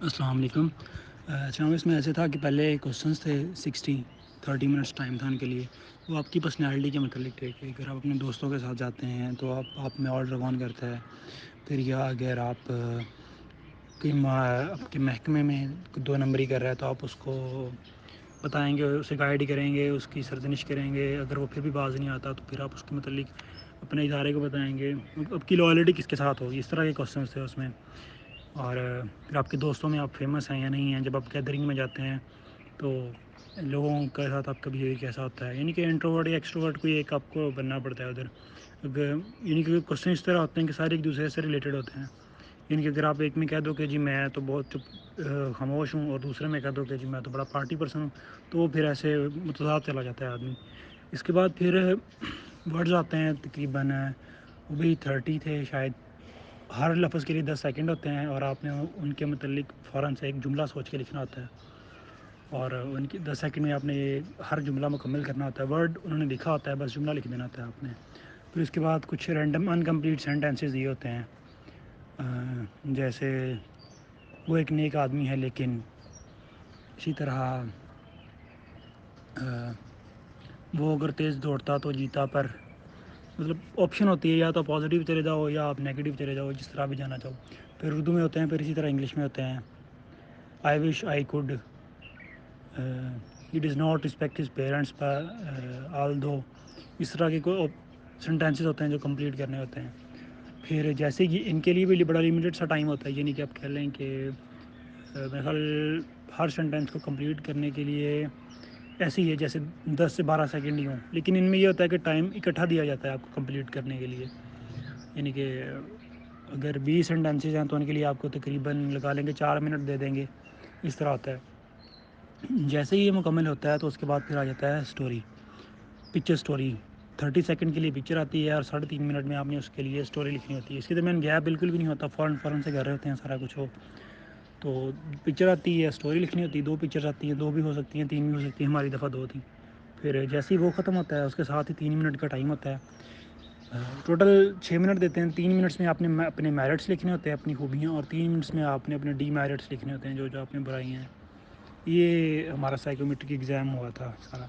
السلام علیکم۔ چناب اس میں ایسے تھا کہ پہلے کوشچنس تھے 30 منٹس ٹائم تھا ان کے لیے۔ وہ آپ کی پرسنالٹی کے متعلق تھے کہ اگر آپ اپنے دوستوں کے ساتھ جاتے ہیں تو آپ میں آرڈر کون کرتا ہے، پھر یا اگر آپ آپ کے محکمے میں 2 نمبری کر رہا ہے تو آپ اس کو بتائیں گے، اسے گائیڈ کریں گے، اس کی سرزنش کریں گے۔ اگر وہ پھر بھی باز نہیں آتا تو پھر آپ اس کے متعلق اپنے ادارے کو بتائیں گے، آپ کی لائلٹی کس کے ساتھ ہوگی۔ اس طرح کے کوشچنس تھے اس میں۔ اور پھر آپ کے دوستوں میں آپ فیمس ہیں یا نہیں ہیں۔ جب آپ گیدرنگ میں جاتے ہیں تو لوگوں کے ساتھ آپ کا بیہیویئر کیسا ہوتا ہے، یعنی کہ انٹروورٹ یا ایکسٹروورٹ کوئی ایک آپ کو بننا پڑتا ہے ادھر۔ اگر یعنی کہ کوشچن اس طرح ہوتے ہیں کہ سارے ایک دوسرے سے ریلیٹڈ ہوتے ہیں، یعنی کہ اگر آپ ایک میں کہہ دو کہ جی میں تو بہت خاموش ہوں، اور دوسرے میں کہہ دو کہ جی میں تو بڑا پارٹی پرسن ہوں، تو وہ پھر ایسے متضاد چلا جاتا ہے آدمی۔ اس کے بعد پھر ورڈز آتے ہیں تقریباً وہ بھی 30 تھے شاید۔ ہر لفظ کے لیے 10 سیکنڈ ہوتے ہیں، اور آپ نے ان کے متعلق فوراً سے ایک جملہ سوچ کے لکھنا ہوتا ہے، اور ان کی 10 سیکنڈ میں آپ نے یہ ہر جملہ مکمل کرنا ہوتا ہے۔ ورڈ انہوں نے لکھا ہوتا ہے، بس جملہ لکھ دینا ہوتا ہے آپ نے۔ پھر اس کے بعد کچھ رینڈم انکمپلیٹ سینٹینسز یہ ہوتے ہیں، جیسے وہ ایک نیک آدمی ہے لیکن، اسی طرح وہ اگر تیز دوڑتا تو جیتا، پر مطلب آپشن ہوتی ہے یا تو پازیٹیو چلے جاؤ یا آپ نیگیٹو چلے جاؤ، جس طرح بھی جانا چاہو۔ پھر اردو میں ہوتے ہیں، پھر اسی طرح انگلش میں ہوتے ہیں۔ I wish I could, he does not respect his parents although, اس طرح کے کوئی سینٹینسز ہوتے ہیں جو کمپلیٹ کرنے ہوتے ہیں۔ پھر جیسے کہ ان کے لیے بھی بڑا لمیٹڈ سا ٹائم ہوتا ہے، یعنی کہ آپ کہہ لیں کہ میرے خیال ہر سینٹینس کو کمپلیٹ کرنے کے لیے ایسے ہی ہے جیسے 10 سے 12 سیکنڈ ہی ہوں، لیکن ان میں یہ ہوتا ہے کہ ٹائم اکٹھا دیا جاتا ہے آپ کو کمپلیٹ کرنے کے لیے۔ یعنی کہ اگر 20 سینٹینسز ہیں تو ان کے لیے آپ کو تقریباً لگا لیں گے 4 منٹ دے دیں گے، اس طرح ہوتا ہے۔ جیسے ہی یہ مکمل ہوتا ہے تو اس کے بعد پھر آ جاتا ہے اسٹوری، پکچر اسٹوری۔ 30 سیکنڈ کے لیے پکچر آتی ہے، اور 3.5 منٹ میں آپ نے اس کے لیے اسٹوری لکھنی ہوتی ہے۔ اس کے درمیان گیپ بالکل بھی نہیں ہوتا، فوراً سے کر رہے ہوتے ہیں سارا کچھ ہو۔ تو پکچر آتی ہے، اسٹوری لکھنی ہوتی ہے، 2 پکچرز آتی ہیں، 2 بھی ہو سکتی ہیں، 3 بھی ہو سکتی ہیں، ہماری دفعہ 2 تھیں۔ پھر جیسے ہی وہ ختم ہوتا ہے اس کے ساتھ ہی 3 منٹ کا ٹائم ہوتا ہے۔ ٹوٹل 6 منٹ دیتے ہیں۔ 3 منٹس میں آپ نے اپنے میرٹس لکھنے ہوتے ہیں، اپنی خوبیاں، اور 3 منٹس میں آپ نے اپنے ڈی میرٹس لکھنے ہوتے ہیں، جو آپ نے برائی ہیں۔ یہ ہمارا سائیکومیٹرک ایگزام ہوا تھا سارا۔